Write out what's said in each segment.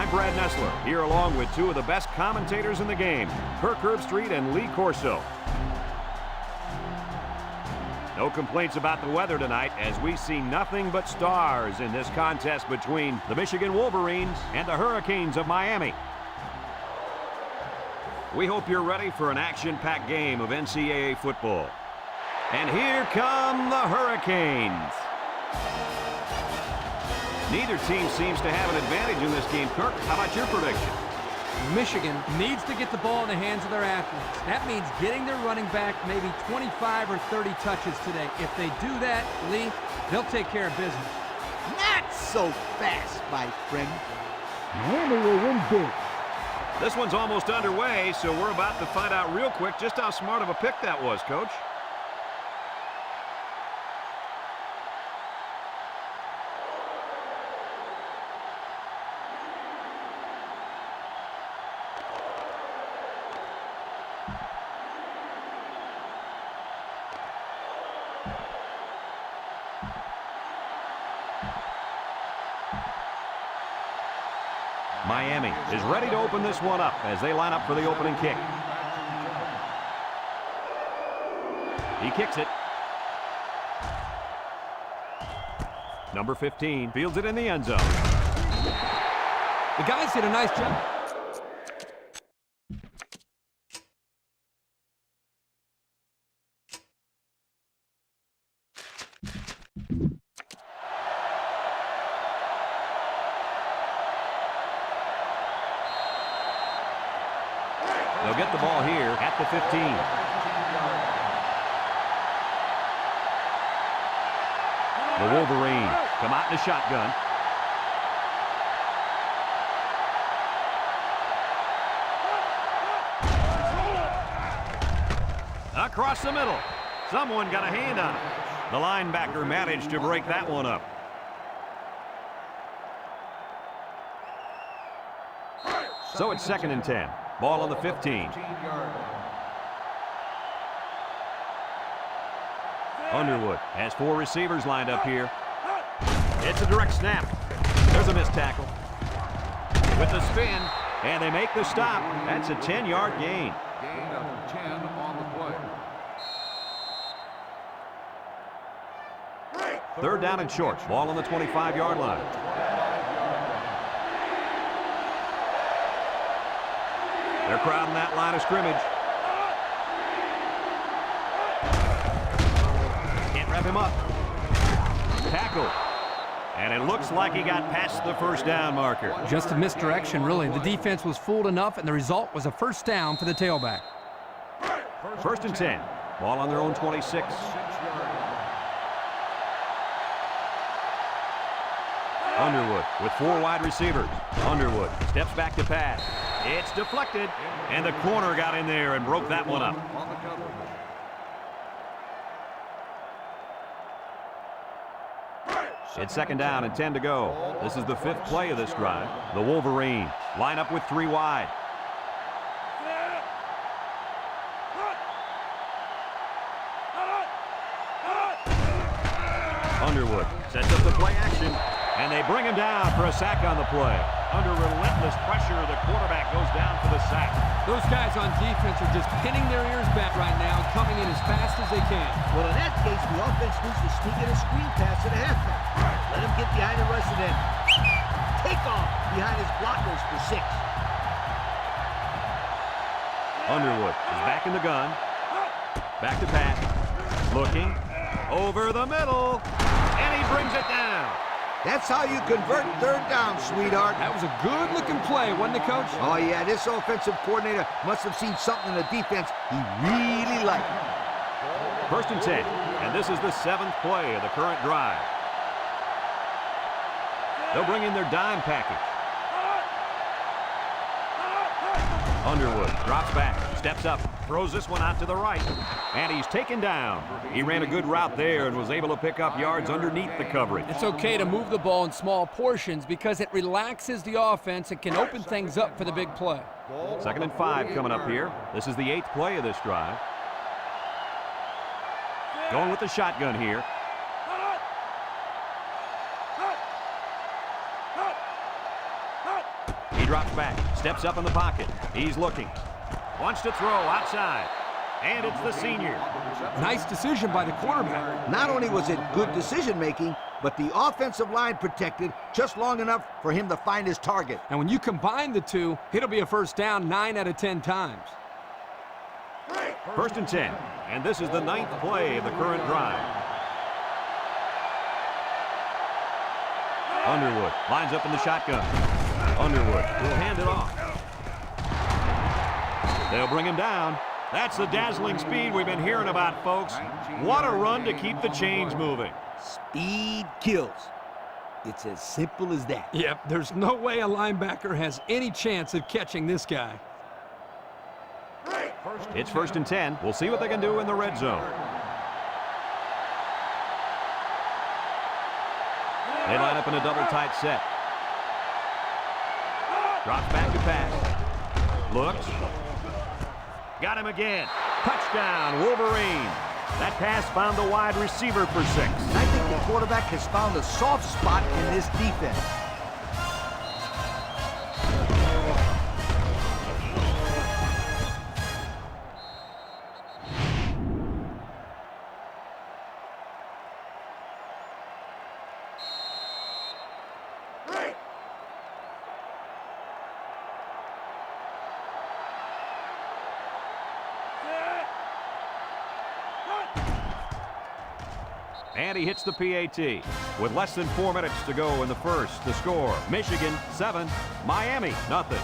I'm Brad Nessler, here along with two of the best commentators in the game, Kirk Herbstreit and Lee Corso. No complaints about the weather tonight, as we see nothing but stars in this contest between the Michigan Wolverines and the Hurricanes of Miami. We hope you're ready for an action-packed game of NCAA football. And here come the Hurricanes. Neither team seems to have an advantage in this game. Kirk, how about your prediction? Michigan needs to get the ball in the hands of their athletes. That means getting their running back maybe 25 or 30 touches today. If they do that, Lee, they'll take care of business. Not so fast, my friend. Miami will win big. This one's almost underway, so we're about to find out real quick just how smart of a pick that was, Coach. Miami is ready to open this one up as they line up for the opening kick. He kicks it. Number 15 fields it in the end zone. The guys did a nice job. They'll get the ball here at the 15. The Wolverines come out in a shotgun. Across the middle. Someone got a hand on it. The linebacker managed to break that one up. So it's 2nd and 10. Ball on the 15. Underwood has 4 receivers lined up here. It's a direct snap. There's a missed tackle. With the spin, and they make the stop. That's a 10-yard gain. Gain of 10 on the play. 3rd down and short. Ball on the 25-yard line. They're crowding that line of scrimmage. Can't wrap him up. Tackle. And it looks like he got past the 1st down marker. Just a misdirection, really. The defense was fooled enough, and the result was a 1st down for the tailback. 1st and 10. Ball on their own 26. Underwood with 4 wide receivers. Underwood steps back to pass. It's deflected, and the corner got in there and broke that one up. It's 2nd down and 10 to go. This is the 5th play of this drive. The Wolverines line up with 3 wide. Underwood sets up the play action, and they bring him down for a sack on the play. Under relentless pressure, the quarterback goes down for the sack. Those guys on defense are just pinning their ears back right now, coming in as fast as they can. Well, in that case, the offense needs to sneak in a screen pass at the halfback. Let him get behind the rush and then take off behind his blockers for 6. Underwood is back in the gun. Back to pass. Looking. Over the middle. And he brings it down. That's how you convert 3rd down, sweetheart. That was a good-looking play, wasn't it, Coach? Oh, yeah, this offensive coordinator must have seen something in the defense he really liked. 1st and 10, and this is the 7th play of the current drive. They'll bring in their dime package. Underwood drops back, steps up, throws this one out to the right, and he's taken down. He ran a good route there and was able to pick up yards underneath the coverage. It's okay to move the ball in small portions because it relaxes the offense and can open things up for the big play. 2nd and 5 coming up here. This is the 8th play of this drive. Going with the shotgun here. drops back, steps up in the pocket. He's looking. Wants to throw outside. And it's the senior. Nice decision by the quarterback. Not only was it good decision-making, but the offensive line protected just long enough for him to find his target. And when you combine the two, it'll be a first down 9 out of 10 times. 1st and 10. And this is the 9th play of the current drive. Underwood lines up in the shotgun. Underwood will hand it off. They'll bring him down. That's the dazzling speed we've been hearing about, folks. What a run to keep the chains moving. Speed kills. It's as simple as that. Yep, there's no way a linebacker has any chance of catching this guy. It's 1st and 10. We'll see what they can do in the red zone. They line up in a double tight set. Drops back to pass. Looks. Got him again. Touchdown, Wolverine. That pass found the wide receiver for 6. I think the quarterback has found a soft spot in this defense. And he hits the PAT. With less than 4 minutes to go in the first, the score, Michigan 7, Miami nothing.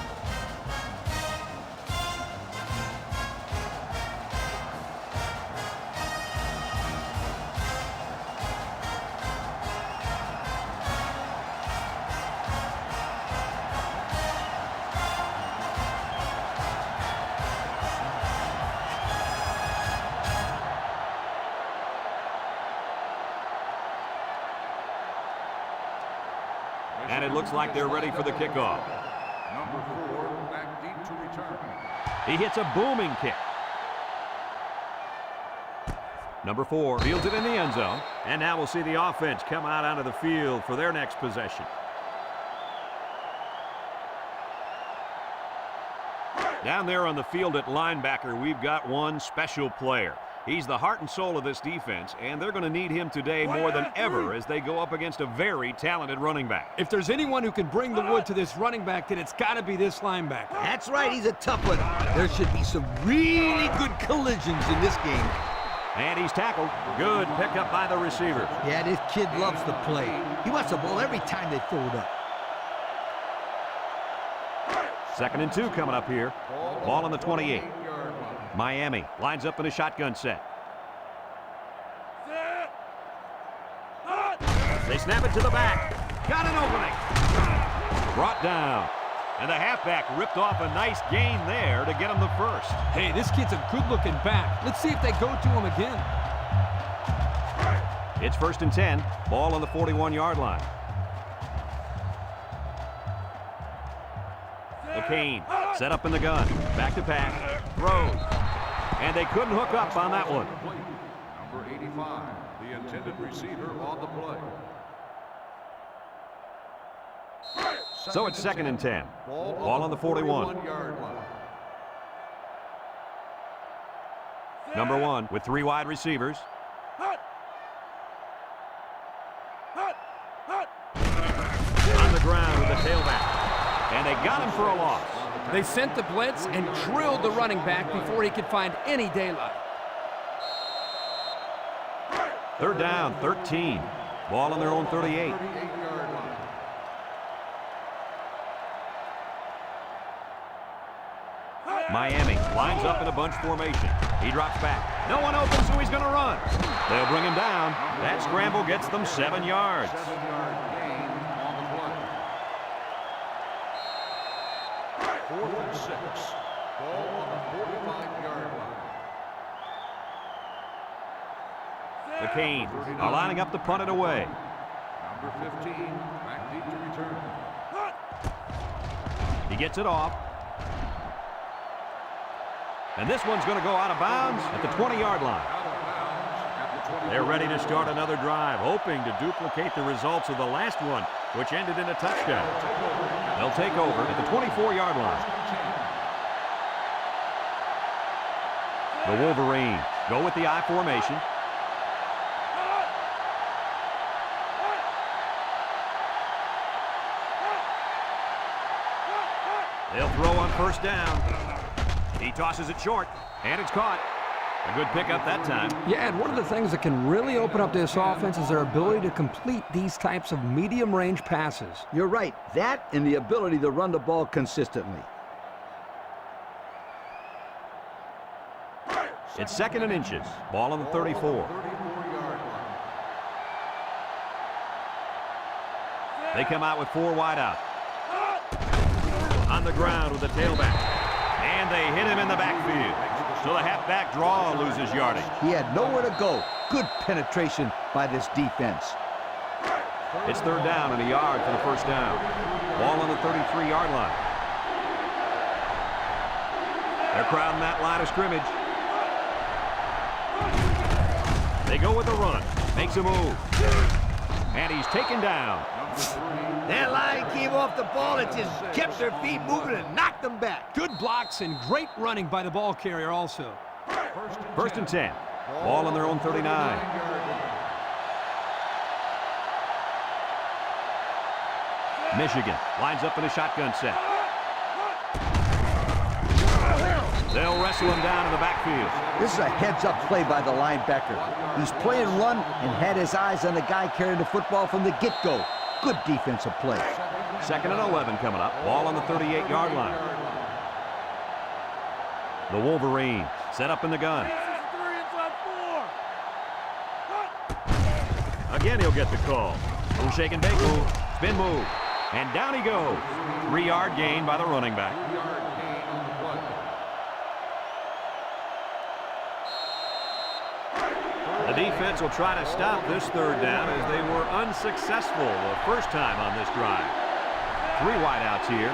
And it looks like they're ready for the kickoff. Number 4, back deep to return. He hits a booming kick. Number 4 fields it in the end zone. And now we'll see the offense come out onto the field for their next possession. Down there on the field at linebacker, we've got one special player. He's the heart and soul of this defense, and they're going to need him today more than ever as they go up against a very talented running back. If there's anyone who can bring the wood to this running back, then it's got to be this linebacker. That's right, he's a tough one. There should be some really good collisions in this game. And he's tackled. Good pickup by the receiver. Yeah, this kid loves to play. He wants the ball every time they throw it up. 2nd and 2 coming up here. Ball on the 28. Miami lines up in a shotgun set. They snap it to the back. Got an opening. Brought down. And the halfback ripped off a nice gain there to get him the first. Hey, this kid's a good-looking back. Let's see if they go to him again. It's 1st and 10. Ball on the 41-yard line. McCain set up in the gun. Back to pass. Throws. And they couldn't hook up on that one. Number 85, the intended receiver on the play. So it's 2nd and 10. Ball on the 41. Number 1 with 3 wide receivers. On the ground with the tailback. And they got him for a loss. They sent the blitz and drilled the running back before he could find any daylight. 3rd down, 13. Ball on their own 38. Miami lines up in a bunch formation. He drops back. No one open, so he's going to run. They'll bring him down. That scramble gets them 7 yards. 7-yard gain on the play. 4th and 6. Ball on the 45-yard line. The Canes are lining up to punt it away. Number 15, back deep to return. He gets it off. And this one's going to go out of bounds at the 20-yard line. Out of bounds at the 20. They're ready to start another drive, hoping to duplicate the results of the last one, which ended in a touchdown. They'll take over at the 24-yard line. The Wolverines go with the I formation. They'll throw on first down. He tosses it short, and it's caught. A good pickup that time. Yeah, and one of the things that can really open up this offense is their ability to complete these types of medium-range passes. You're right. That and the ability to run the ball consistently. It's 2nd and inches. Ball on the 34. They come out with 4 wide out. On the ground with the tailback. And they hit him in the backfield. So the halfback draw loses yardage. He had nowhere to go. Good penetration by this defense. It's 3rd down and a yard for the first down. Ball on the 33-yard line. They're crowding that line of scrimmage. They go with the run. Makes a move. And he's taken down. That line came off the ball and just kept their feet moving and knocked them back. Good blocks and great running by the ball carrier also. 1st and 10. Ball on their own 39. Michigan lines up in a shotgun set. They'll wrestle him down in the backfield. This is a heads-up play by the linebacker. He's playing run and had his eyes on the guy carrying the football from the get-go. Good defensive play. 2nd and 11 coming up. Ball on the 38-yard line. The Wolverines set up in the gun. Again, he'll get the call. Little shake and bake move. Spin move. And down he goes. 3-yard gain by the running back. The defense will try to stop this 3rd down as they were unsuccessful the first time on this drive. 3 wideouts here.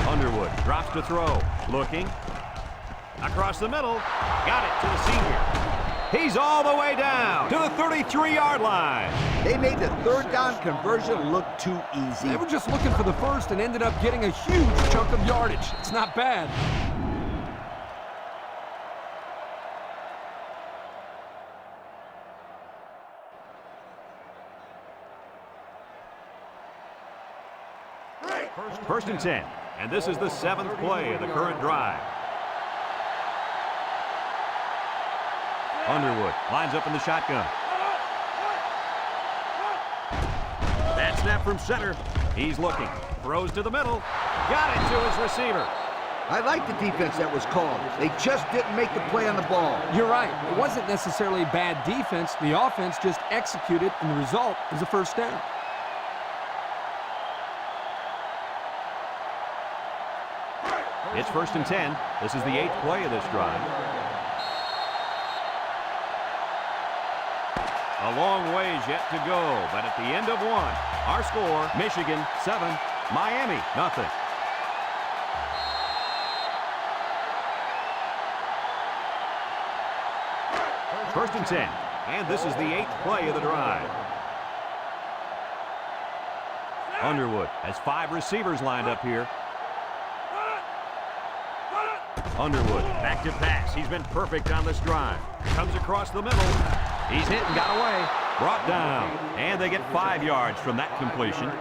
Underwood drops to throw. Looking. Across the middle. Got it to the senior. He's all the way down to the 33-yard line. They made the 3rd down conversion look too easy. They were just looking for the first and ended up getting a huge chunk of yardage. It's not bad. First and 10, and this is the 7th play of the current drive. Underwood lines up in the shotgun. That snap from center. He's looking. Throws to the middle. Got it to his receiver. I like the defense that was called. They just didn't make the play on the ball. You're right. It wasn't necessarily bad defense. The offense just executed, and the result is a first down. It's 1st and 10. This is the 8th play of this drive. A long ways yet to go, but at the end of 1, our score, Michigan 7, Miami nothing. First and 10, and this is the 8th play of the drive. Underwood has 5 receivers lined up here. Underwood, back to pass. He's been perfect on this drive. Comes across the middle. He's hit and got away. Brought down. And they get 5 yards from that completion.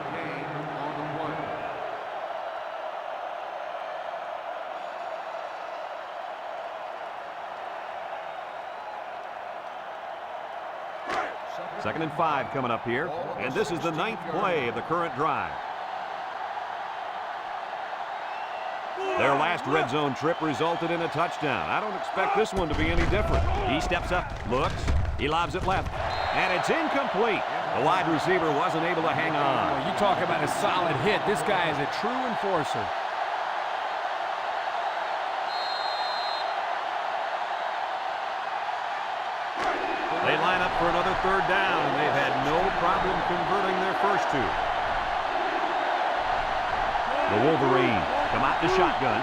Second and 5 coming up here. And this is the 9th play of the current drive. Their last red zone trip resulted in a touchdown. I don't expect this one to be any different. He steps up, looks, he lobs it left, and it's incomplete. The wide receiver wasn't able to hang on. Well, you talk about a solid hit. This guy is a true enforcer. They line up for another 3rd down, and they've had no problem converting their first 2. The Wolverines come out to shotgun.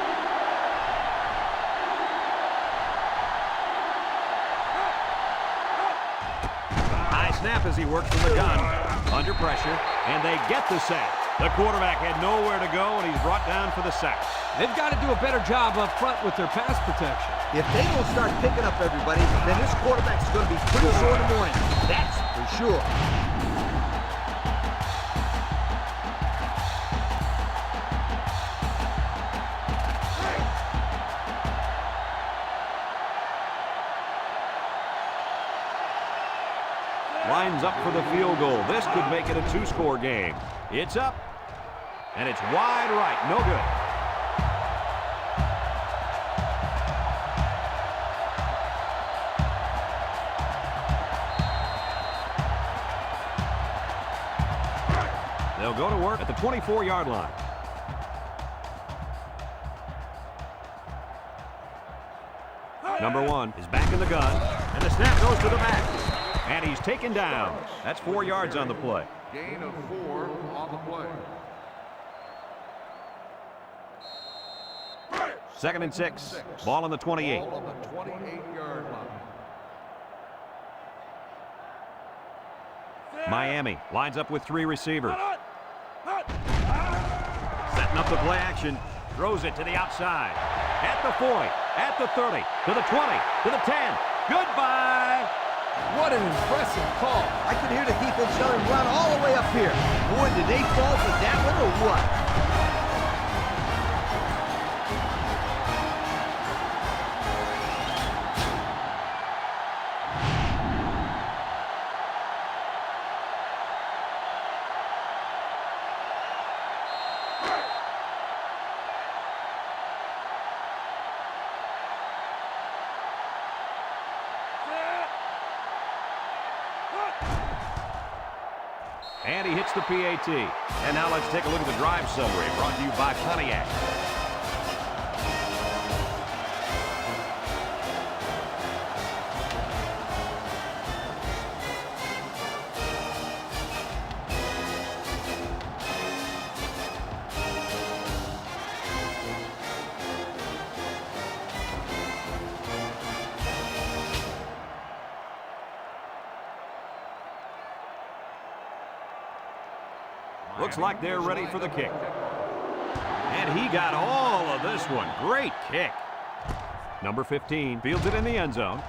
High snap as he works from the gun. Under pressure, and they get the sack. The quarterback had nowhere to go, and he's brought down for the sack. They've got to do a better job up front with their pass protection. If they don't start picking up everybody, then this quarterback's going to be pretty sore in the morning. That's for sure. Lines up for the field goal. This could make it a two-score game. It's up, and it's wide right. No good. They'll go to work at the 24-yard line. Number 1 is back in the gun, and the snap goes to the back. And he's taken down. That's 4 yards on the play. Gain of 4 on the play. 2nd and 6. Ball on the 28. Ball on the 28-yard line. Miami lines up with 3 receivers. Setting up the play action. Throws it to the outside. At the 40. At the 30. To the 20. To the 10. Goodbye. What an impressive call. I can hear the defense yelling, run all the way up here. Boy, did they fall for that one or what? And he hits the PAT. And now let's take a look at the drive summary brought to you by Pontiac. Looks like they're ready for the kick. And he got all of this one. Great kick. Number 15 fields it in the end zone.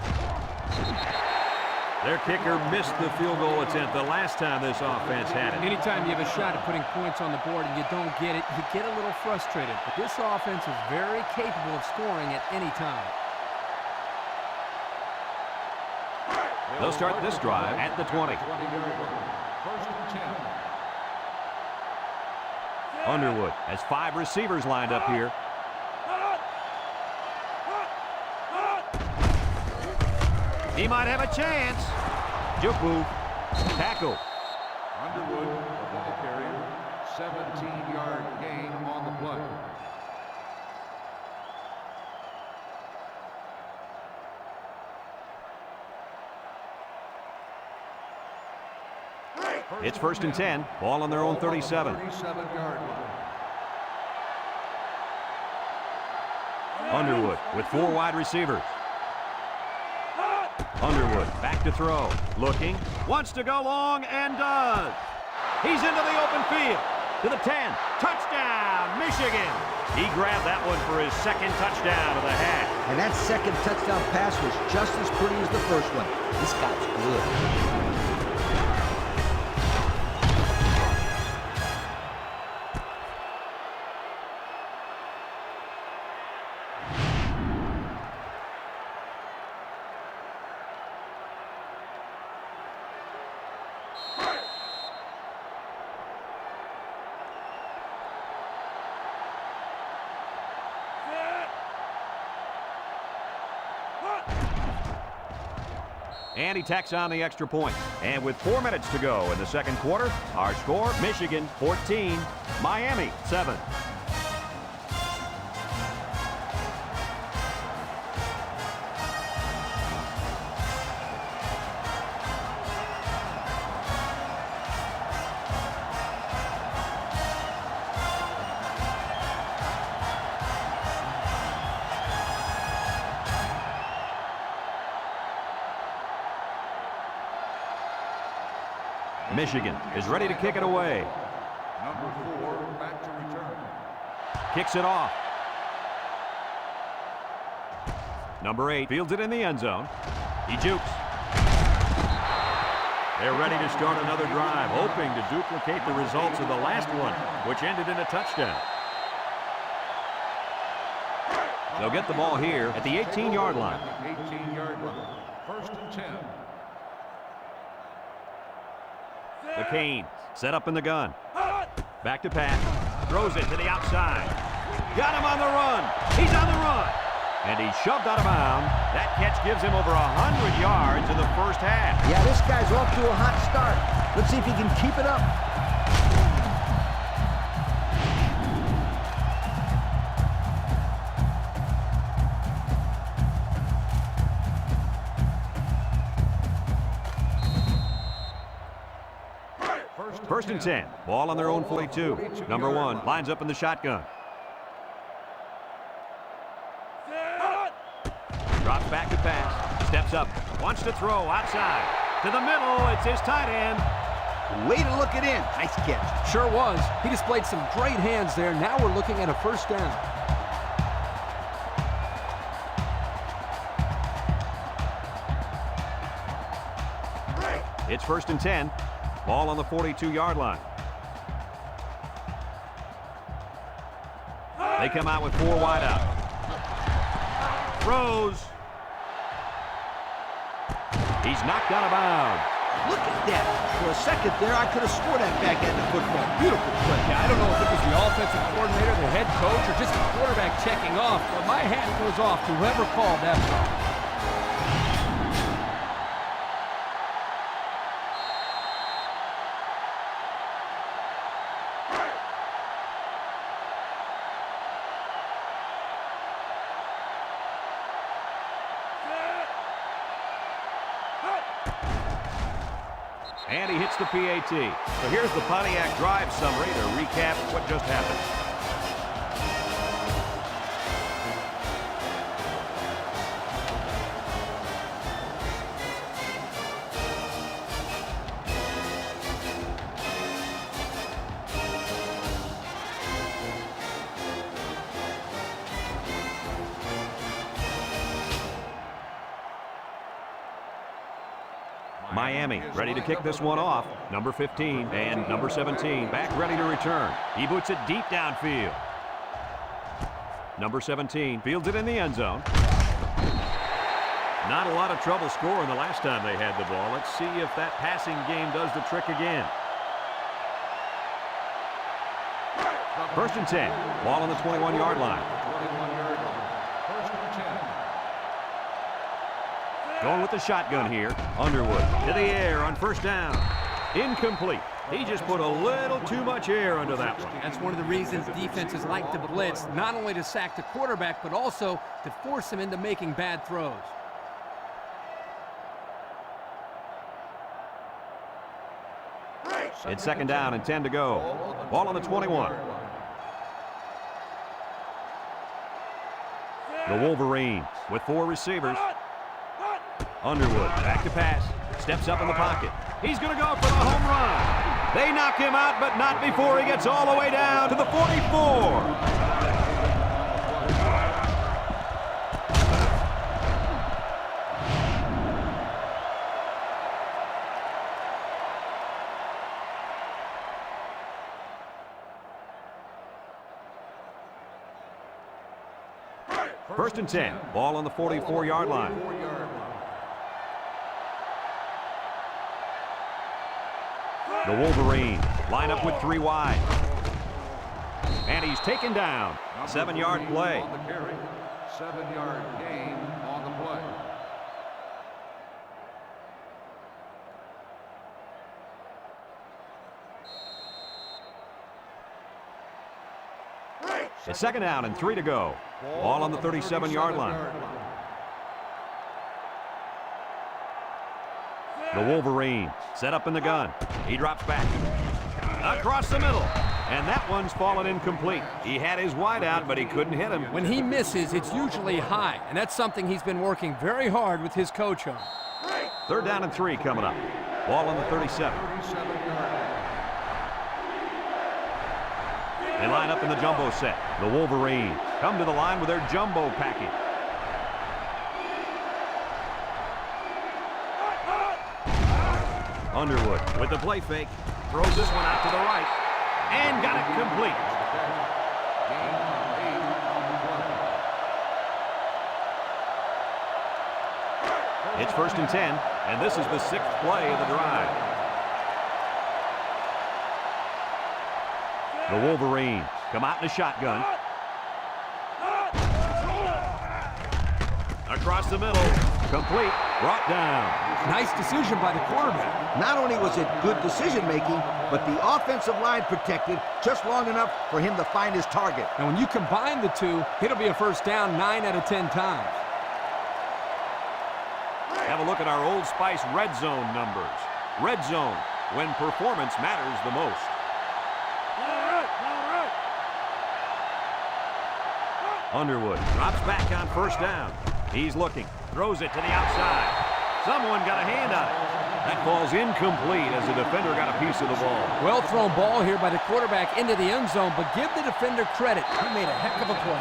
Their kicker missed the field goal attempt the last time this offense had it. Anytime you have a shot at putting points on the board and you don't get it, you get a little frustrated. But this offense is very capable of scoring at any time. They'll start this drive at the 20. 1st and 10. Underwood has 5 receivers lined up here. He might have a chance. Juke move. Tackle. Underwood, the ball carrier, 17-yard gain on the play. It's 1st and 10. Ball on their own 37. 37-yard line. Underwood with 4 wide receivers. Underwood back to throw. Looking. Wants to go long and does. He's into the open field. To the 10. Touchdown, Michigan. He grabbed that one for his 2nd touchdown of the half. And that 2nd touchdown pass was just as pretty as the first one. This guy's good. And he tacks on the extra point. And with 4 minutes to go in the 2nd quarter, our score, Michigan 14, Miami 7. Michigan is ready to kick it away. Number 4 back to return. Kicks it off. Number 8 fields it in the end zone. He jukes. They're ready to start another drive, hoping to duplicate the results of the last one, which ended in a touchdown. They'll get the ball here at the 18-yard line. 18-yard line. 1st and 10. The Canes set up in the gun. Back to pass. Throws it to the outside. Got him on the run. He's on the run. And he's shoved out of bounds. That catch gives him over 100 yards in the first half. Yeah, this guy's off to a hot start. Let's see if he can keep it up. First and 10. Ball on their own 42. Number 1 lines up in the shotgun. Drops back to pass. Steps up. Wants to throw outside. To the middle. It's his tight end. Way to look it in. Nice catch. Sure was. He displayed some great hands there. Now we're looking at a first down. It's 1st and 10. Ball on the 42-yard line. They come out with 4 wide out. Throws. He's knocked out of bounds. Look at that. For a second there, I could have swore that back end of football. Beautiful play. Yeah, I don't know if it was the offensive coordinator, the head coach, or just the quarterback checking off, but my hat goes off to whoever called that play. And he hits the PAT. So here's the Pontiac drive summary to recap what just happened. Miami ready to kick this one off. Number 15 and number 17 back ready to return. He boots it deep downfield. Number 17 fields it in the end zone. Not a lot of trouble scoring the last time they had the ball. Let's see if that passing game does the trick again. 1st and 10. Ball on the 21-yard line. 21-yard line. 1st and 10. Going with the shotgun here. Underwood to the air on 1st down. Incomplete. He just put a little too much air under that one. That's one of the reasons defenses like to blitz, not only to sack the quarterback, but also to force him into making bad throws. It's 2nd down and 10 to go. Ball on the 21. The Wolverines with 4 receivers. Underwood back to pass. Steps up in the pocket. He's going to go for the home run. They knock him out, but not before he gets all the way down to the 44. First and 10. Ball on the 44-yard line. The Wolverines line up with 3 wide. And he's taken down. 7-yard play. 7-yard gain on the play. It's 2nd down and 3 to go. Ball on the 37-yard line. The Wolverines set up in the gun. He drops back. Across the middle. And that one's fallen incomplete. He had his wide out, but he couldn't hit him. When he misses, it's usually high, and that's something he's been working very hard with his coach on. 3rd down and 3 coming up. Ball on the 37. 37 They line up in the jumbo set. The Wolverines come to the line with their jumbo package. Underwood with the play fake. Throws this one out to the right. And got it complete. Gain 8 on the play. It's 1st and 10, and this is the 6th play of the drive. The Wolverines come out in a shotgun. Across the middle, complete, brought down. Nice decision by the quarterback. Not only was it good decision-making, but the offensive line protected just long enough for him to find his target. And when you combine the two, it'll be a first down 9 out of 10 times. Have a look at our Old Spice red zone numbers. Red zone, when performance matters the most. Underwood drops back on 1st down. He's looking, throws it to the outside. Someone got a hand on it. That ball's incomplete as the defender got a piece of the ball. Well thrown ball here by the quarterback into the end zone, but give the defender credit. He made a heck of a play.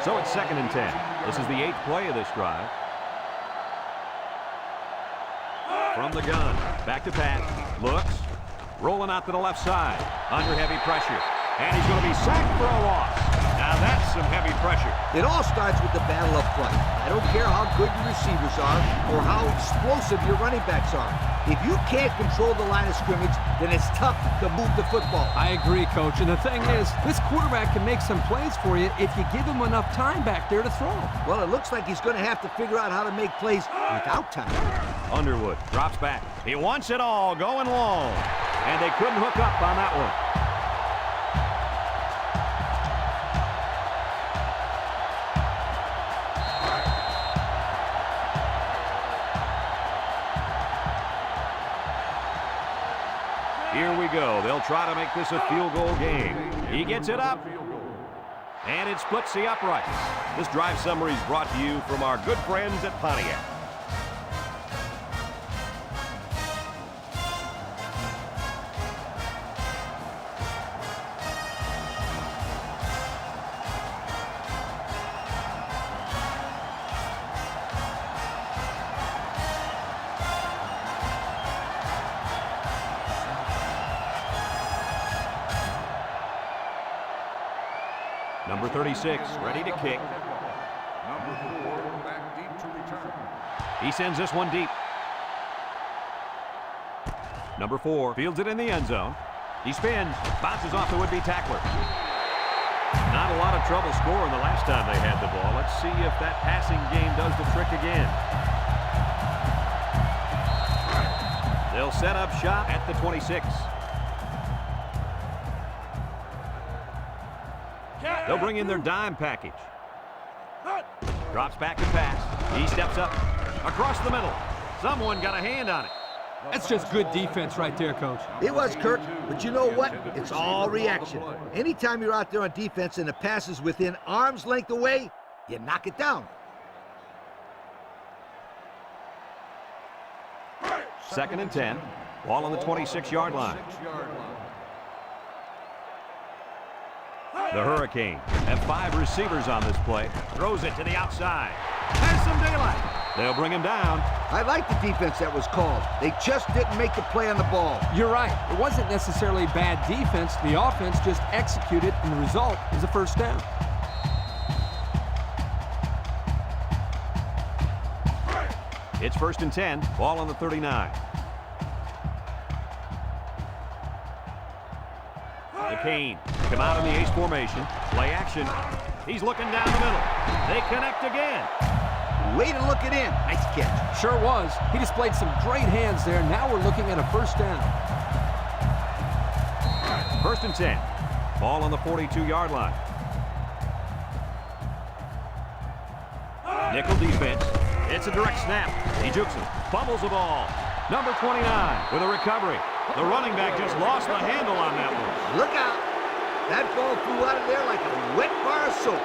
So it's 2nd and 10. This is the 8th play of this drive. From the gun, back to pass, looks, rolling out to the left side, under heavy pressure, and he's going to be sacked for a loss. Now that's some heavy pressure. It all starts with the battle up front. I don't care how good your receivers are or how explosive your running backs are. If you can't control the line of scrimmage, then it's tough to move the football. I agree, Coach. And the thing is, this quarterback can make some plays for you if you give him enough time back there to throw. Well, it looks like he's going to have to figure out how to make plays without time. Underwood drops back. He wants it all going long. And they couldn't hook up on that one. Here we go. They'll try to make this a field goal game. He gets it up. And it splits the uprights. This drive summary is brought to you from our good friends at Pontiac. Number 36, ready to kick. Number 4, back deep to return. He sends this one deep. Number 4 fields it in the end zone. He spins, bounces off the would-be tackler. Not a lot of trouble scoring the last time they had the ball. Let's see if that passing game does the trick again. They'll set up shop at the 26. They'll bring in their dime package. Drops back to pass. He steps up across the middle. Someone got a hand on it. That's just good defense right there, Coach. It was, Kirk, but you know what? It's all reaction. Anytime you're out there on defense and the pass is within arm's length away, you knock it down. 2nd and 10. Ball on the 26-yard line. The Hurricanes have 5 receivers on this play. Throws it to the outside. Has some daylight. They'll bring him down. I like the defense that was called. They just didn't make the play on the ball. You're right. It wasn't necessarily bad defense. The offense just executed, and the result is a first down. It's 1st and 10. Ball on the 39. The Canes come out in the ace formation. Play action. He's looking down the middle. They connect again. Way to look it in. Nice catch. Sure was. He displayed some great hands there. Now we're looking at a first down. 1st and 10. Ball on the 42-yard line. Nickel defense. It's a direct snap. He jukes him. Fumbles the ball. Number 29 with a recovery. The running back just lost the handle on that one. Look out. That ball flew out of there like a wet bar of soap.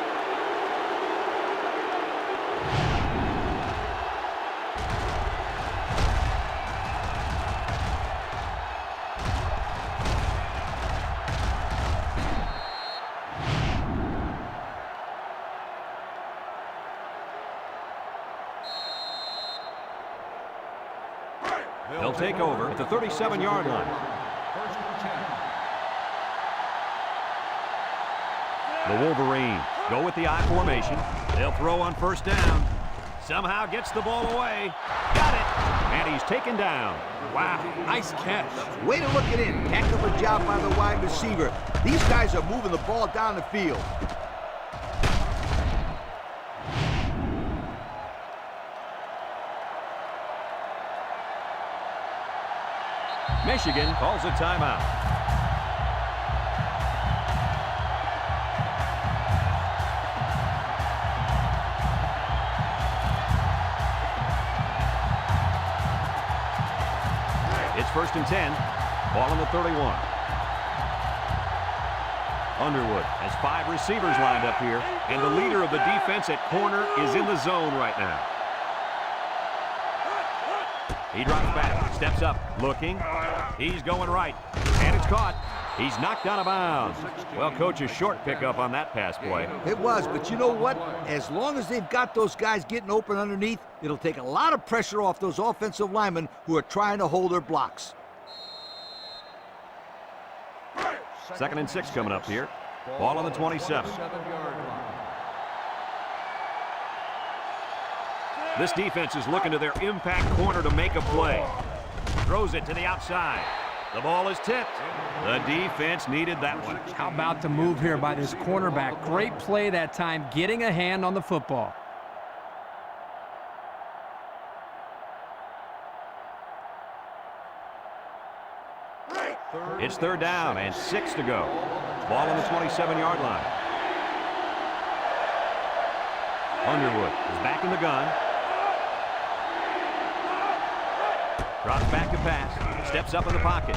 They'll take over at the 37-yard line. First and 10. The Wolverines go with the I formation. They'll throw on first down. Somehow gets the ball away. Got it. And he's taken down. Wow, nice catch. Way to look it in. Heck of a job by the wide receiver. These guys are moving the ball down the field. Michigan calls a timeout. It's first and 10. Ball on the 31. Underwood has 5 receivers lined up here, and the leader of the defense at corner is in the zone right now. He drops back, steps up, looking. He's going right, and it's caught. He's knocked out of bounds. Well, coach, a short pickup on that pass play. It was, but you know what? As long as they've got those guys getting open underneath, it'll take a lot of pressure off those offensive linemen who are trying to hold their blocks. Second and 6 coming up here. Ball on the 27. 7-yard line. This defense is looking to their impact corner to make a play. Throws it to the outside. The ball is tipped. The defense needed that one. How about the move here by this cornerback? Great play that time, getting a hand on the football. It's third down and 6 to go. Ball on the 27-yard line. Underwood is back in the gun. Drops back to pass. Steps up in the pocket.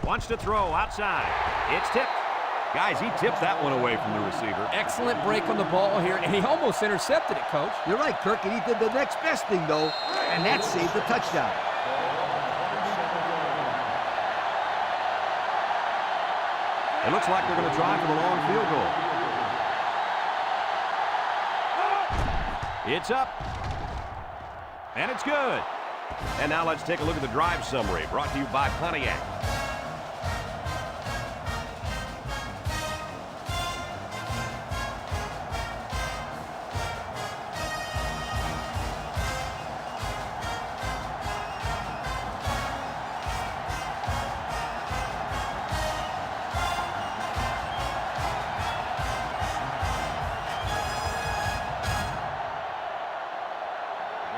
Wants to throw outside. It's tipped. Guys, he tipped that one away from the receiver. Excellent break on the ball here, and he almost intercepted it, Coach. You're right, Kirk, and he did the next best thing, though, and that saved the touchdown. It looks like they're going to try for the long field goal. It's up. And it's good. And now let's take a look at the drive summary brought to you by Pontiac.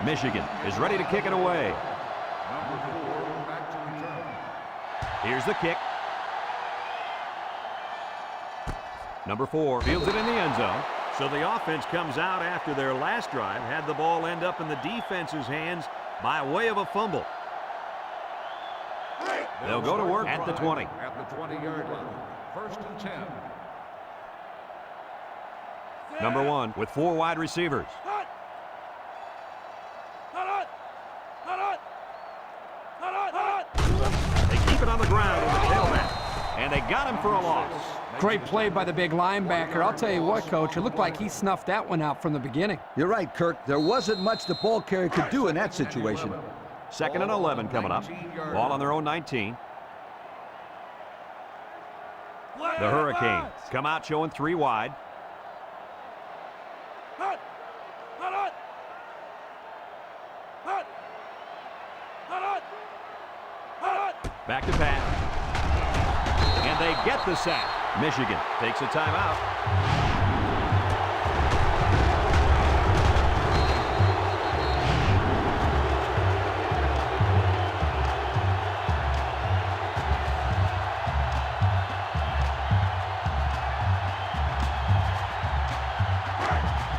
Michigan is ready to kick it away. Number 4 back to return. Here's the kick. Number 4 fields it in the end zone. So the offense comes out after their last drive, had the ball end up in the defense's hands by way of a fumble. They'll go to work at the 20. At the 20-yard line. First and 10. Number 1 with 4 wide receivers. They keep it on the ground with the tailback, and they got him for a loss. Great play by the big linebacker. I'll tell you what, Coach, it looked like he snuffed that one out from the beginning. You're right, Kirk. There wasn't much the ball carrier could do in that situation. Second and 11 coming up. Ball on their own 19. The Hurricanes come out showing 3 wide. Back to pass. And they get the sack. Michigan takes a timeout.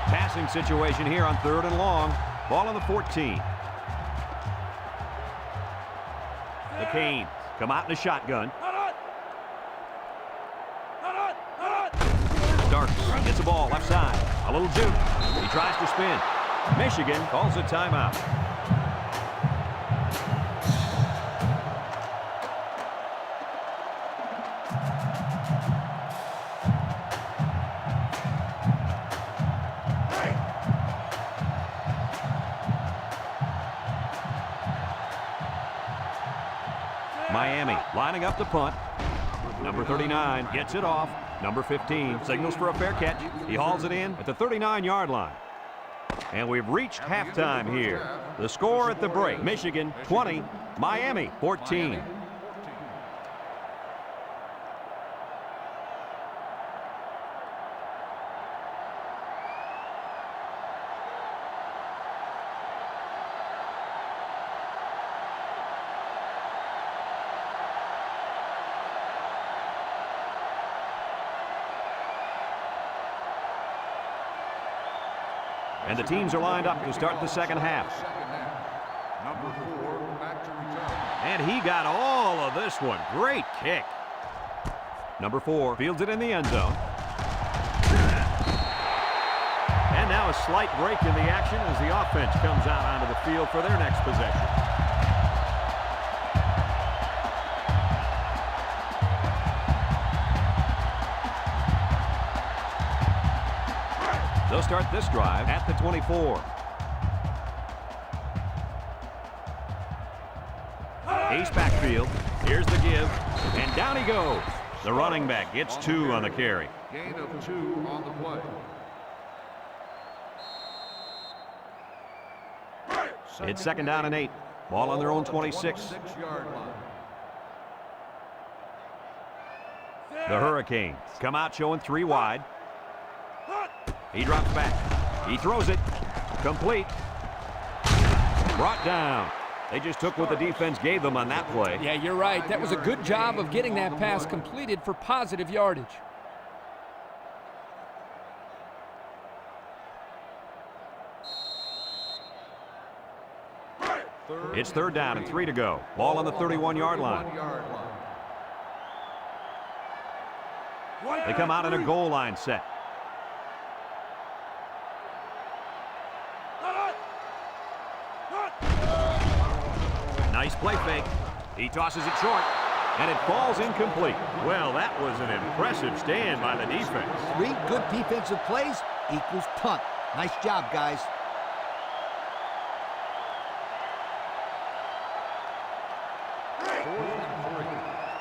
Passing situation here on 3rd and long. Ball on the 14. The Canes come out in a shotgun. Starks gets the ball left side. A little juke. He tries to spin. Michigan calls a timeout. lining up to punt. Number 39 gets it off. Number 15 signals for a fair catch. He hauls it in at the 39-yard line. And we've reached halftime here. The score at the break, Michigan 20, Miami 14. And the teams are lined up to start the second half. Number 4 back to return. And he got all of this one. Great kick. Number 4 fields it in the end zone. And now a slight break in the action as the offense comes out onto the field for their next possession. They'll start this drive at the 24. Ace backfield. Here's the give. And down he goes. The running back gets 2 on the carry. Gain of 2 on the play. It's second down and 8. Ball on their own 26. 26-yard line. The Hurricanes come out showing 3 wide. He drops back. He throws it. Complete. Brought down. They just took what the defense gave them on that play. Yeah, you're right. That was a good job of getting that pass completed for positive yardage. It's third down and 3 to go. Ball on the 31-yard line. They come out in a goal line set. Nice play fake. He tosses it short, and it falls incomplete. Well, that was an impressive stand by the defense. 3 good defensive plays equals punt. Nice job, guys.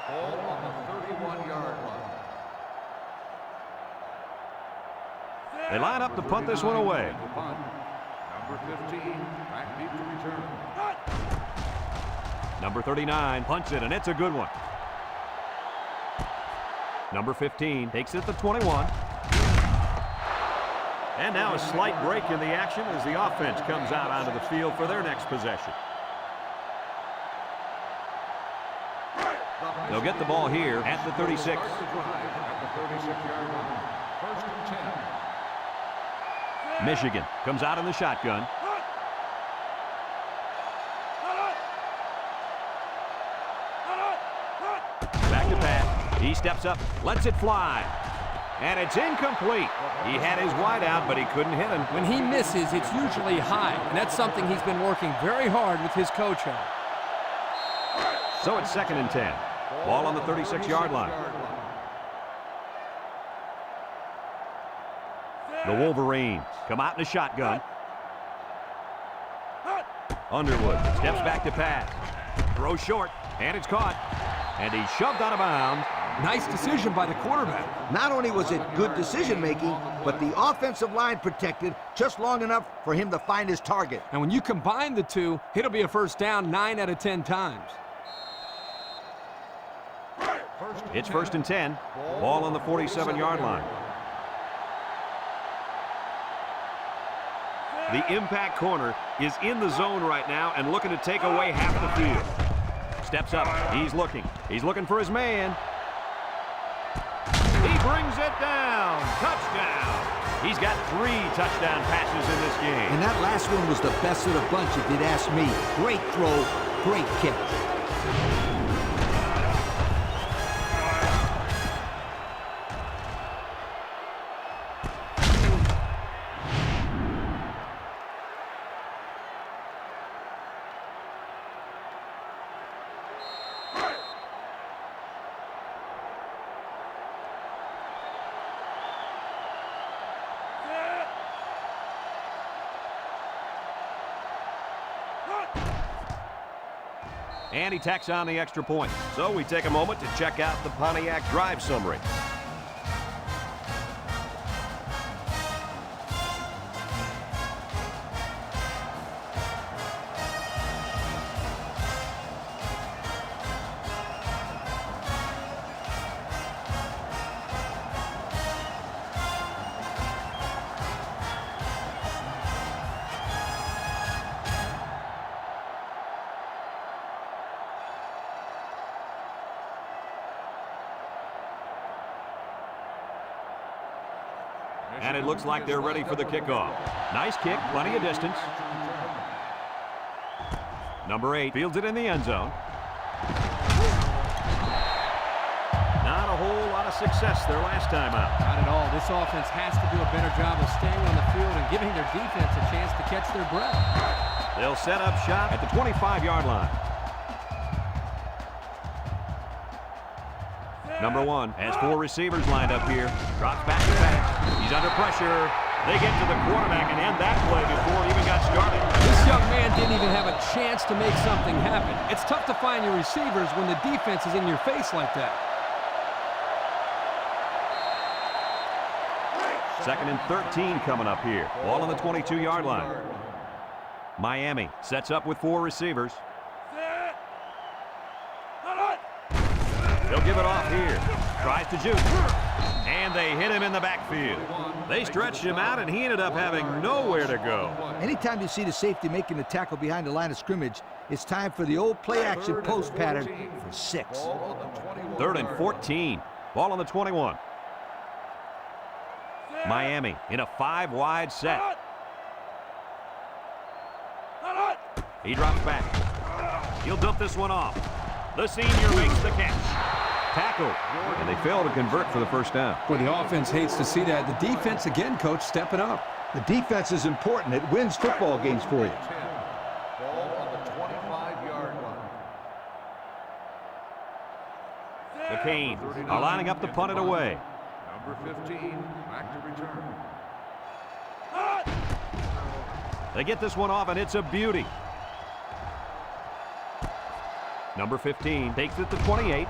Ball on the 31-yard line. They line up to punt this one away. Punt. Number 15 back deep to return. Number 39 punts it, and it's a good one. Number 15 takes it to 21. And now a slight break in the action as the offense comes out onto the field for their next possession. They'll get the ball here at the 36. At the 36-yard line. First and 10. Michigan comes out in the shotgun. Back to pass. He steps up, lets it fly. And it's incomplete. He had his wide out, but he couldn't hit him. When he misses, it's usually high, and that's something he's been working very hard with his coach on. So it's second and 10. Ball on the 36-yard line. The Wolverines come out in a shotgun. Underwood steps back to pass. Throws short, and it's caught. And he's shoved out of bounds. Nice decision by the quarterback. Not only was it good decision-making, but the offensive line protected just long enough for him to find his target. And when you combine the two, it'll be a first down 9 out of 10 times. It's first and 10. Ball on the 47-yard line. The impact corner is in the zone right now and looking to take away half the field. Steps up. He's looking. He's looking for his man. He brings it down. Touchdown. He's got 3 touchdown passes in this game. And that last one was the best of the bunch, if you'd ask me. Great throw, great catch. And he tacks on the extra point. So we take a moment to check out the Pontiac drive summary. And it looks like they're ready for the kickoff. Nice kick, plenty of distance. Number 8 fields it in the end zone. Not a whole lot of success their last time out. Not at all. This offense has to do a better job of staying on the field and giving their defense a chance to catch their breath. They'll set up shop at the 25-yard line. Number 1 has 4 receivers lined up here. Drops back to back. He's under pressure. They get to the quarterback and end that play before it even got started. This young man didn't even have a chance to make something happen. It's tough to find your receivers when the defense is in your face like that. 2nd and 13 coming up here. Ball on the 22-yard line. Miami sets up with 4 receivers. They'll give it off here. Tries to juke. And they hit him in the backfield. They stretched him out, and he ended up having nowhere to go. Anytime you see the safety making the tackle behind the line of scrimmage, it's time for the old play-action post pattern for 6. 3rd and 14. Ball on the 21. Miami in a 5-wide set. He drops back. He'll dump this one off. The senior makes the catch. Tackle. And they fail to convert for the first down. Well, the offense hates to see that. The defense, again, coach, stepping up. The defense is important. It wins football games for you. Ball on the 25-yard line. The Canes are lining up to punt it away. Number 15, back to return. They get this one off, and it's a beauty. Number 15 takes it to 28.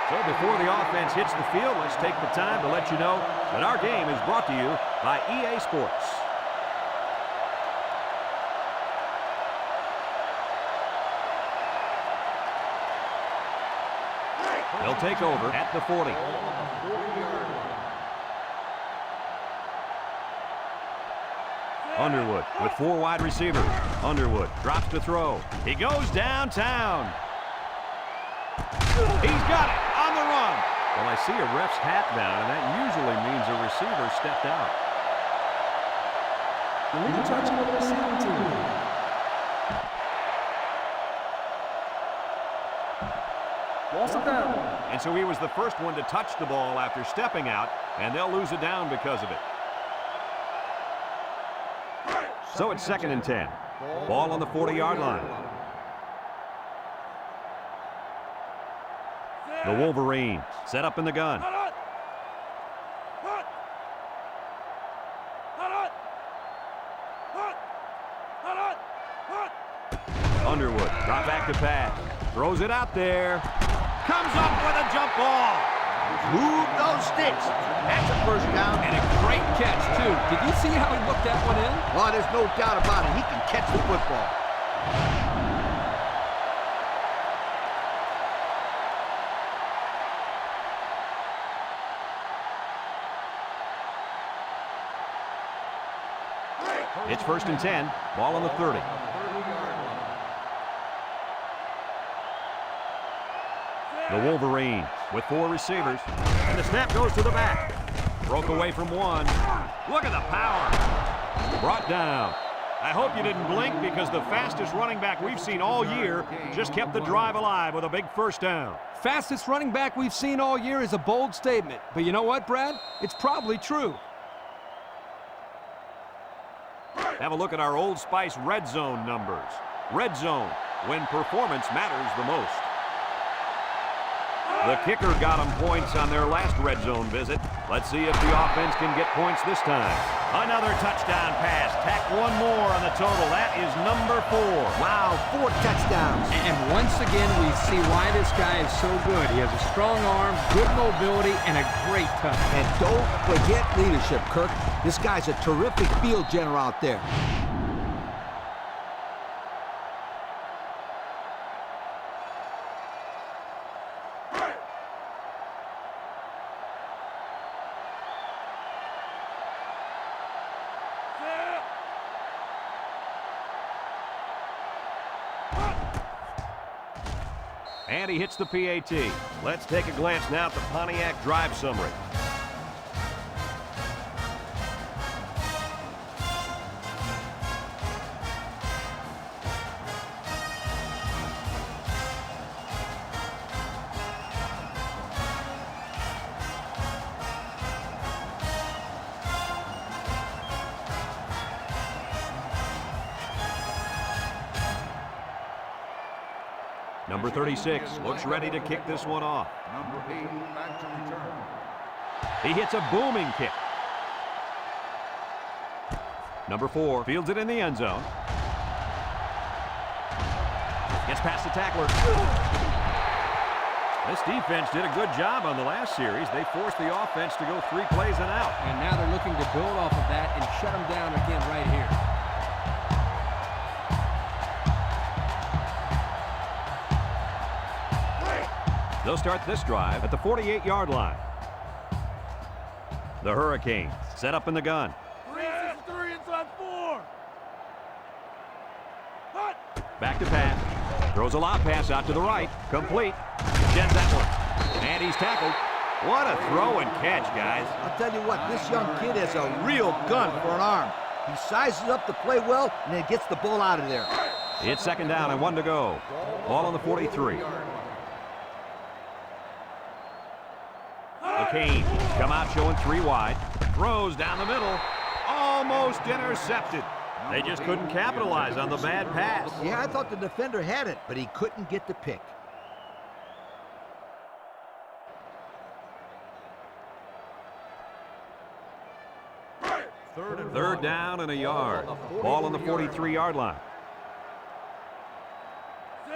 So before the offense hits the field, let's take the time to let you know that our game is brought to you by EA Sports. They'll take over at the 40. Underwood with 4 wide receivers. Underwood drops to throw. He goes downtown. He's got it on the run. Well, I see a ref's hat down, and that usually means a receiver stepped out. And so he was the first one to touch the ball after stepping out, and they'll lose it down because of it. So it's 2nd and 10. Ball on the 40-yard line. The Wolverines set up in the gun. Underwood, drop back to pass. Throws it out there. Comes up with a jump ball. Move those sticks. That's a first down. And a great catch, too. Did you see how he looked that one in? Oh, there's no doubt about it. He can catch the football. It's 1st and 10. Ball on the 30. The Wolverines with 4 receivers. And the snap goes to the back. Broke away from one. Look at the power. Brought down. I hope you didn't blink because the fastest running back we've seen all year just kept the drive alive with a big first down. Fastest running back we've seen all year is a bold statement. But you know what, Brad? It's probably true. Have a look at our Old Spice red zone numbers. Red zone, when performance matters the most. The kicker got them points on their last red zone visit. Let's see if the offense can get points this time. Another touchdown pass. Tack one more on the total. That is number 4. Wow, 4 touchdowns. And once again, we see why this guy is so good. He has a strong arm, good mobility, and a great touch. And don't forget leadership, Kirk. This guy's a terrific field general out there. And he hits the PAT. Let's take a glance now at the Pontiac drive summary. Number 36 looks ready to kick this one off. Number 8 back to return. He hits a booming kick. Number 4 fields it in the end zone. Gets past the tackler. This defense did a good job on the last series. They forced the offense to go 3 plays and out. And now they're looking to build off of that and shut him down again right here. They'll start this drive at the 48-yard line. The Hurricanes set up in the gun. 3-6-3 inside 4. Back to pass. Throws a lob pass out to the right. Complete. Jets that one. And he's tackled. What a throw and catch, guys. I'll tell you what, this young kid has a real gun for an arm. He sizes up the play well and then gets the ball out of there. It's second down and 1 to go. Ball on the 43. The Canes come out showing 3 wide. Throws down the middle. Almost intercepted. They just couldn't capitalize on the bad pass. Yeah, I thought the defender had it, but he couldn't get the pick. Third down and a yard. Ball on the 43-yard line.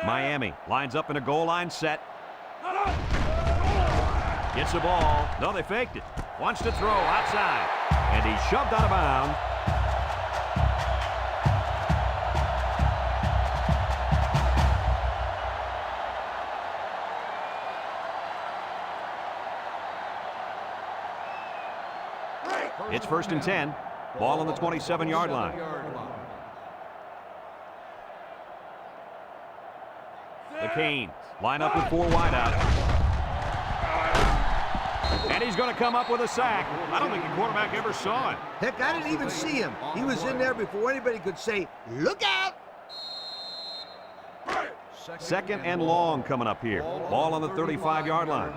Miami lines up in a goal line set. Gets the ball. No, they faked it. Wants to throw outside. And he's shoved out of bounds. It's first and 10. Ball on the 27-yard line. The Canes line up with 4 wide out. And he's going to come up with a sack. I don't think the quarterback ever saw it. Heck, I didn't even see him. He was in there before anybody could say, look out! Second and long coming up here. Ball on the 35-yard line.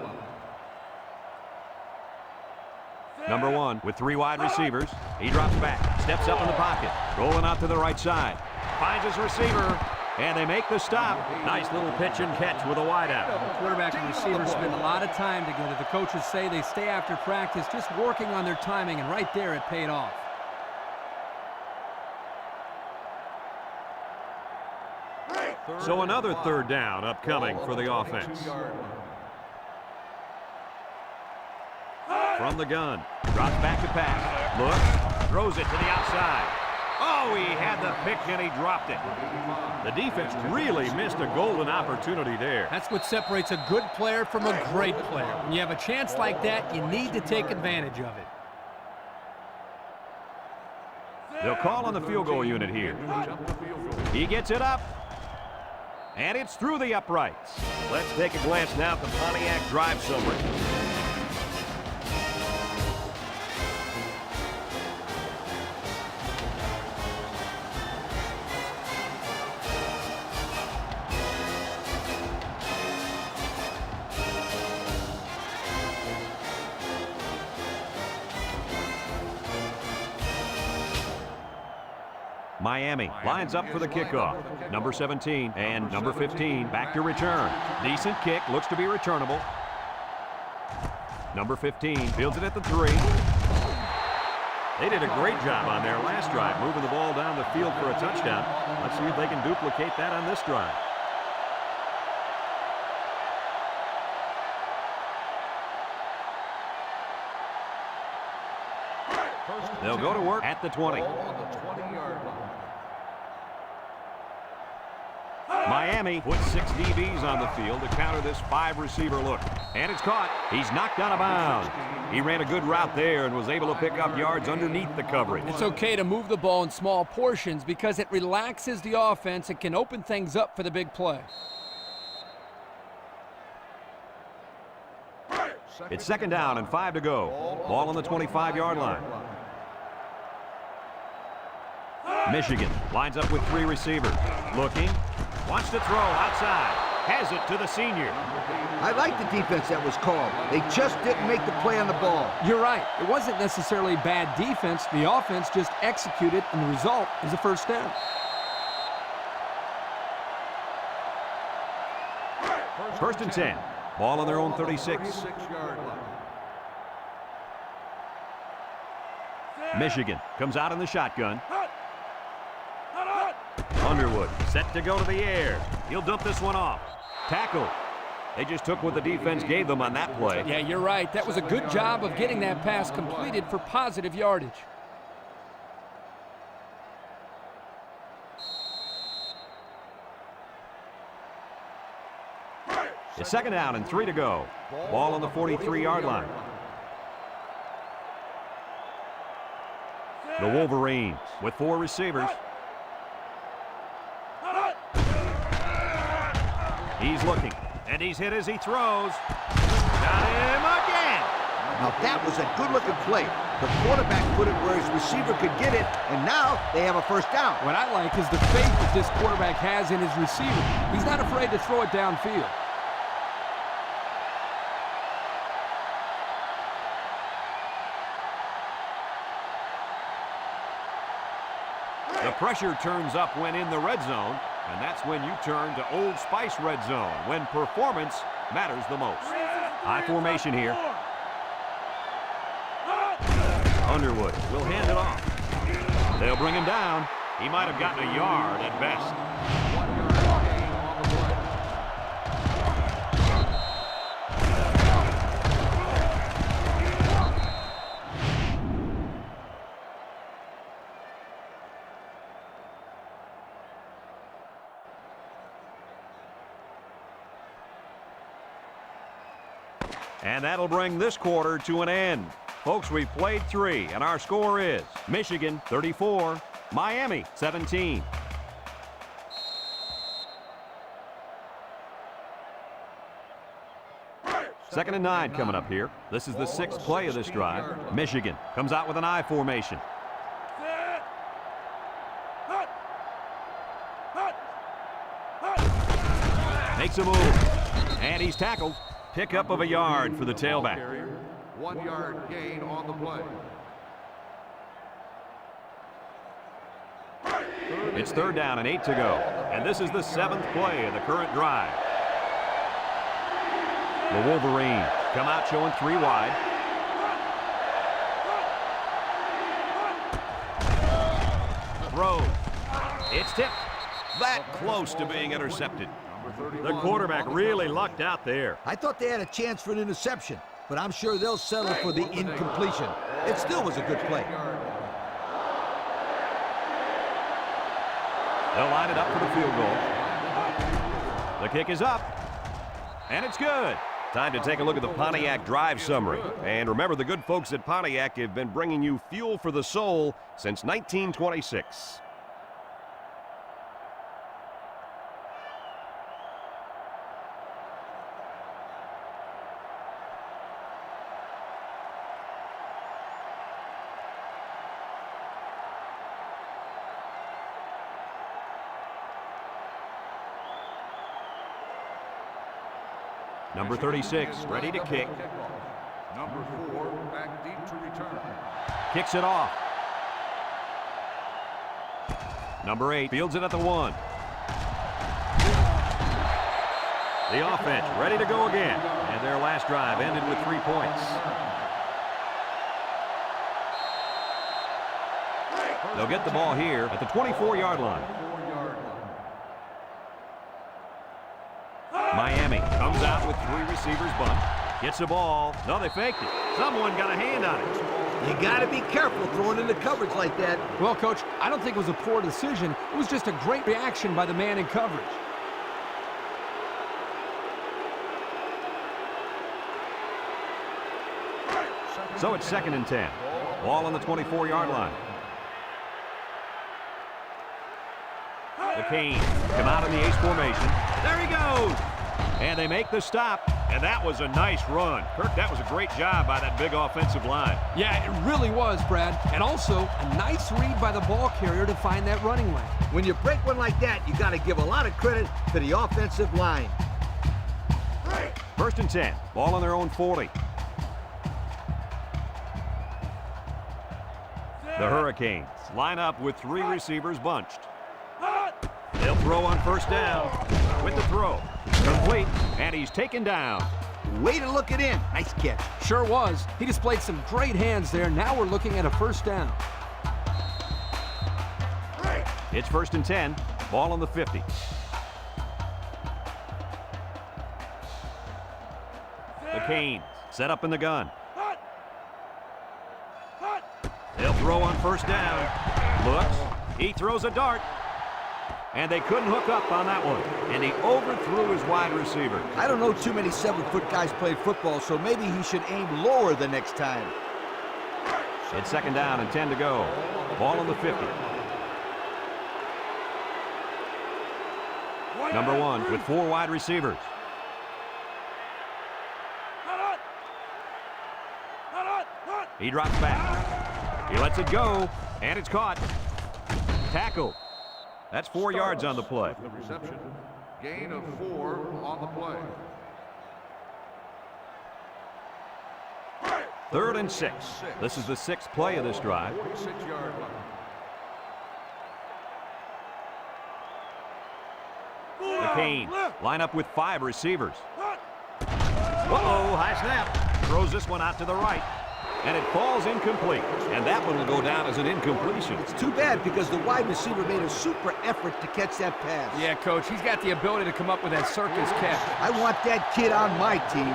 Number 1 with 3 wide receivers. He drops back, steps up in the pocket, rolling out to the right side. Finds his receiver, and they make the stop. Nice little pitch and catch with a wideout. The quarterback and receivers spend a lot of time together. The coaches say they stay after practice just working on their timing, and right there it paid off. So another third down upcoming for the offense. From the gun, drops back to pass, looks, throws it to the outside. Oh, he had the pick and he dropped it. The defense really missed a golden opportunity there. That's what separates a good player from a great player. When you have a chance like that, you need to take advantage of it. They'll call on the field goal unit here. He gets it up. And it's through the uprights. Let's take a glance now at the Pontiac drive summary. Miami lines up for the kickoff. Number 17 and number 15 back to return. Decent kick, looks to be returnable. Number 15 fields it at the 3. They did a great job on their last drive, moving the ball down the field for a touchdown. Let's see if they can duplicate that on this drive. They'll go to work at the 20. On the 20-yard line. Miami puts 6 DBs on the field to counter this 5-receiver look. And it's caught. He's knocked out of bounds. He ran a good route there and was able to pick up yards underneath the coverage. It's okay to move the ball in small portions because it relaxes the offense and can open things up for the big play. It's 2nd down and 5 to go. Ball on the 25-yard line. Michigan lines up with 3 receivers. Looking. Wants to throw outside. Has it to the senior. I like the defense that was called. They just didn't make the play on the ball. You're right. It wasn't necessarily bad defense. The offense just executed, and the result is a 1st down. First and 10. Ball on their own 36. 36-yard line. Michigan comes out in the shotgun. Underwood set to go to the air. He'll dump this one off. Tackle. They just took what the defense gave them on that play. Yeah, you're right. That was a good job of getting that pass completed for positive yardage. It's 2nd down and 3 to go. Ball on the 43-yard line. The Wolverines with 4 receivers. He's looking, and he's hit as he throws. Got him again. Now that was a good-looking play. The quarterback put it where his receiver could get it, and now they have a 1st down. What I like is the faith that this quarterback has in his receiver. He's not afraid to throw it downfield. The pressure turns up when in the red zone, and that's when you turn to Old Spice red zone, when performance matters the most. High formation here. Underwood will hand it off. They'll bring him down. He might have gotten a yard at best. 1-yard gain on the play. And that'll bring this quarter to an end. Folks, we've played 3, and our score is Michigan 34, Miami 17. Second and 9 coming up here. This is the 6th play of this drive. Michigan comes out with an I formation. Makes a move, and he's tackled. Pickup of a yard for the tailback. 1-yard gain on the play. It's 3rd down and 8 to go, and this is the 7th play of the current drive. The Wolverines come out showing 3 wide. Throws. It's tipped. That close to being intercepted. The quarterback really lucked out there. I thought they had a chance for an interception, but I'm sure they'll settle for the incompletion. It still was a good play. They'll line it up for the field goal. The kick is up, and it's good. Time to take a look at the Pontiac drive summary. And remember, the good folks at Pontiac have been bringing you fuel for the soul since 1926. Number 36, ready to kick. Number 4, back deep to return. Kicks it off. Number 8 fields it at the 1. The offense ready to go again. And their last drive ended with 3 points. They'll get the ball here at the 24-yard line. Miami comes out with 3 receivers bunt. Gets the ball. No, they faked it. Someone got a hand on it. You got to be careful throwing into coverage like that. Well, Coach, I don't think it was a poor decision. It was just a great reaction by the man in coverage. So it's 2nd and 10. Ball on the 24-yard line. The Canes come out in the ace formation. There he goes! And they make the stop. And that was a nice run. Kirk, that was a great job by that big offensive line. Yeah, it really was, Brad. And also, a nice read by the ball carrier to find that running lane. When you break one like that, you got to give a lot of credit to the offensive line. 1st and 10. Ball on their own 40. The Hurricanes line up with 3 receivers bunched. They'll throw on 1st down with the throw. Complete, and he's taken down. Way to look it in. Nice catch. Sure was. He displayed some great hands there. Now we're looking at a 1st down. It's 1st and 10. Ball on the 50. The Canes set up in the gun. They'll throw on 1st down. Looks. He throws a dart. And they couldn't hook up on that one. And he overthrew his wide receiver. I don't know too many 7-foot guys play football, so maybe he should aim lower the next time. It's 2nd down and 10 to go. Ball on the 50. Number 1 with 4 wide receivers. He drops back. He lets it go, and it's caught. Tackled. That's 4 yards on the play. The reception. Gain of 4 on the play. 3rd and 6. This is the 6th play of this drive. 46-yard line. The Canes line up with 5 receivers. Uh-oh, high snap. Throws this one out to the right. And it falls incomplete. And that one will go down as an incompletion. It's too bad because the wide receiver made a super effort to catch that pass. Yeah, Coach, he's got the ability to come up with that circus catch. I want that kid on my team.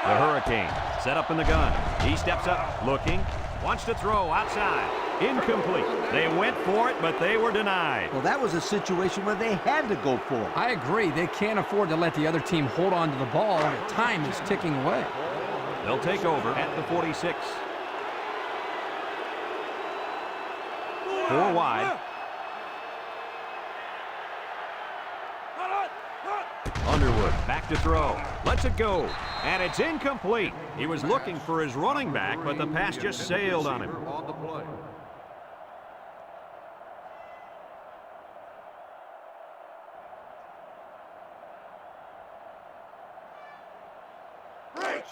The Hurricanes set up in the gun. He steps up, looking, wants to throw outside. Incomplete. They went for it, but they were denied. Well, that was a situation where they had to go for it. I agree. They can't afford to let the other team hold on to the ball. The time is ticking away. They'll take over at the 46. 4 wide. Underwood back to throw. Lets it go. And it's incomplete. He was looking for his running back, but the pass just sailed on him. On the play.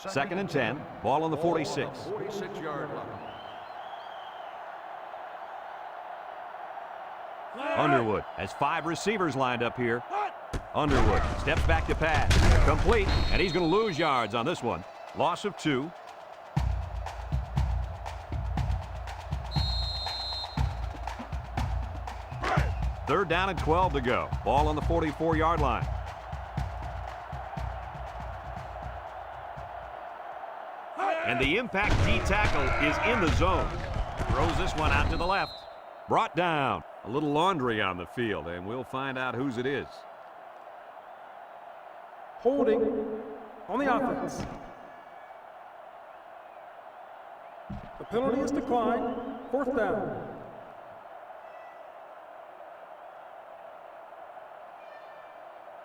Second and 10. Ball on the 46. 46-yard line. Underwood has 5 receivers lined up here. Underwood steps back to pass. Complete, and he's going to lose yards on this one. Loss of 2. Third down and 12 to go. Ball on the 44-yard line. And the impact D tackle is in the zone. Throws this one out to the left. Brought down. A little laundry on the field, and we'll find out whose it is. Holding on the offense. The penalty is declined. 4th down.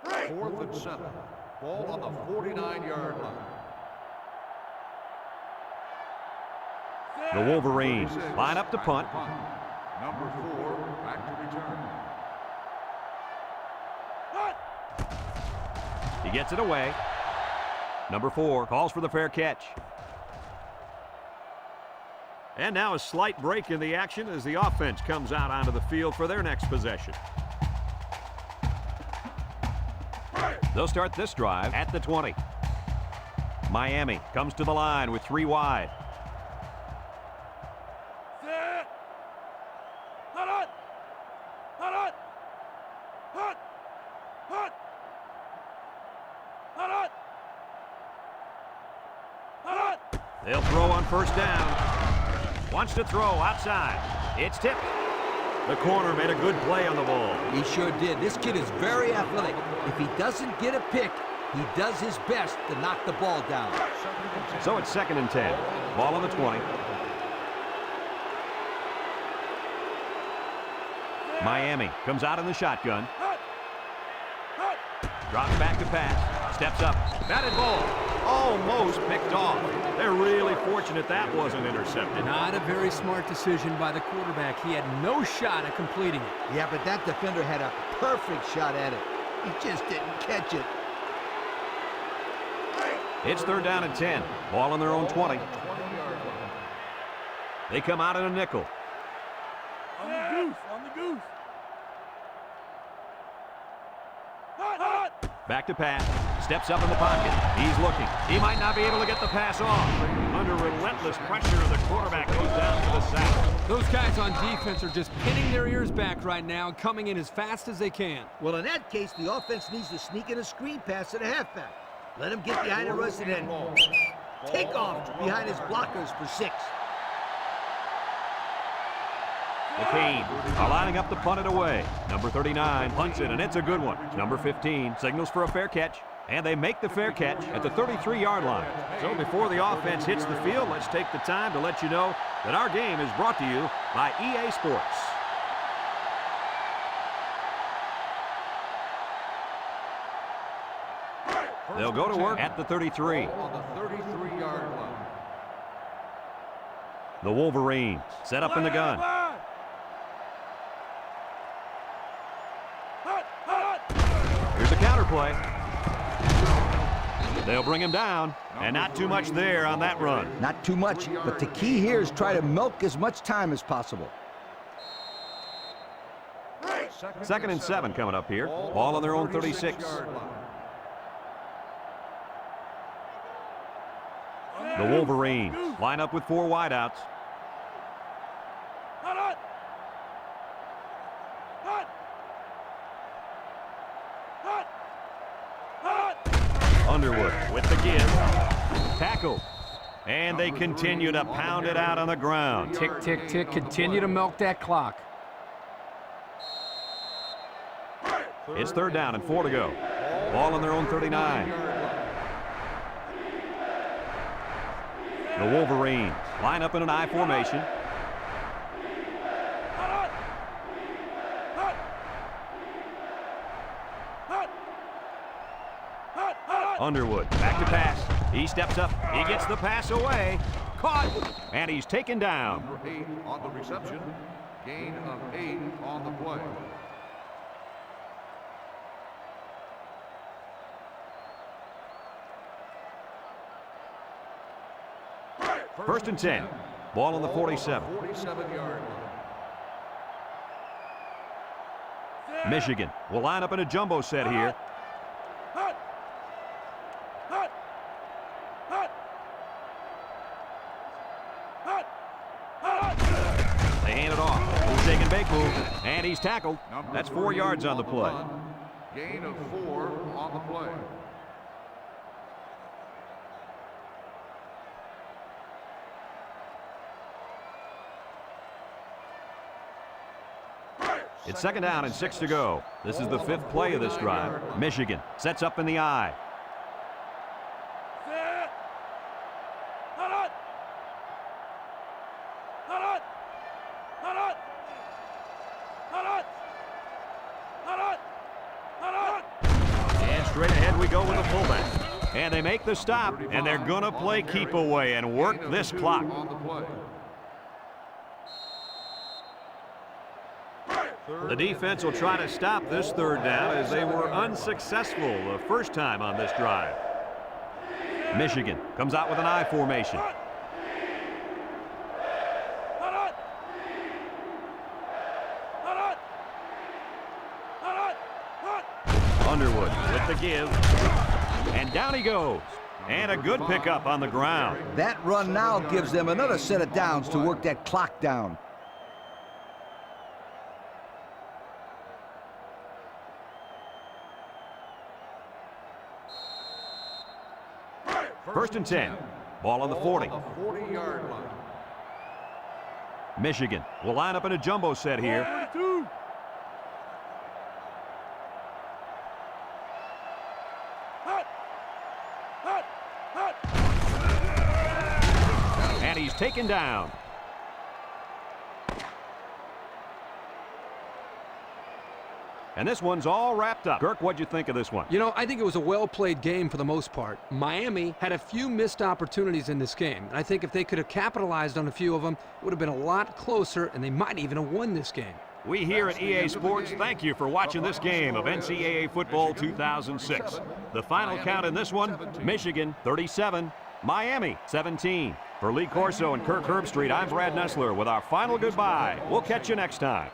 Fourth and 7. Ball on the 49-yard line. The Wolverines line up to punt. Number 4, back to return. He gets it away. Number 4 calls for the fair catch. And now a slight break in the action as the offense comes out onto the field for their next possession. They'll start this drive at the 20. Miami comes to the line with 3 wide. They'll throw on first down. Wants to throw outside. It's tipped. The corner made a good play on the ball. He sure did. This kid is very athletic. If he doesn't get a pick, he does his best to knock the ball down. So it's 2nd and 10. Ball on the 20. Miami comes out in the shotgun. Drops back to pass. Steps up. Batted ball. Almost picked off. They're really fortunate that wasn't intercepted. Not a very smart decision by the quarterback. He had no shot at completing it. Yeah, but that defender had a perfect shot at it. He just didn't catch it. It's 3rd down and 10. Ball on their own 20. They come out in a nickel. On the goose, on the goose. Back to pass. Steps up in the pocket. He's looking. He might not be able to get the pass off. Under relentless pressure, the quarterback goes down to the sack. Those guys on defense are just pinning their ears back right now and coming in as fast as they can. Well, in that case, the offense needs to sneak in a screen pass to the halfback. Let him get behind the rush and then take off behind his blockers for 6. The Canes are lining up to punt it away. Number 39 punts it, and it's a good one. Number 15 signals for a fair catch, and they make the fair catch at the 33-yard line. So before the offense hits the field, let's take the time to let you know that our game is brought to you by EA Sports. They'll go to work at the 33. On the 33-yard line. The Wolverines set up in the gun. Here's a counter play. They'll bring him down, and not too much there on that run. Not too much, but the key here is try to milk as much time as possible. 2nd and 7 coming up here. Ball on their own 36. The Wolverines line up with 4 wideouts. Underwood with the give. Tackle. And they continue to pound it out on the ground. Tick, tick, tick. Continue to milk that clock. It's 3rd down and 4 to go. Ball on their own 39. The Wolverines line up in an I formation. Underwood back to pass. He steps up. He gets the pass away. Caught. And he's taken down. Number 8 on the reception. Gain of 8 on the play. First and 10. Ball on the 47. 47-yard line. Michigan will line up in a jumbo set here. They hand it off. Who's taking big move? And he's tackled. That's 4 yards on the play. Gain of 4 on the play. It's 2nd down and 6 to go. This is the 5th play of this drive. Michigan sets up in the I. And straight ahead we go with the fullback. And they make the stop, and they're going to play keep away and work this clock. On the play. The defense will try to stop this 3rd down as they were unsuccessful the first time on this drive. Michigan comes out with an I formation. give. And down he goes. And a good pickup on the ground. That run now gives them another set of downs to work that clock down. First and 10. Ball on the 40. 40-yard line. Michigan will line up in a jumbo set here. And he's taken down. And this one's all wrapped up. Kirk, what'd you think of this one? You know, I think it was a well-played game for the most part. Miami had a few missed opportunities in this game. And I think if they could have capitalized on a few of them, it would have been a lot closer, and they might even have won this game. We here at EA Sports thank you for watching this game of NCAA Football 2006. The final count in this one, Michigan 37, Miami 17. For Lee Corso and Kirk Herbstreit, I'm Brad Nessler with our final goodbye. We'll catch you next time.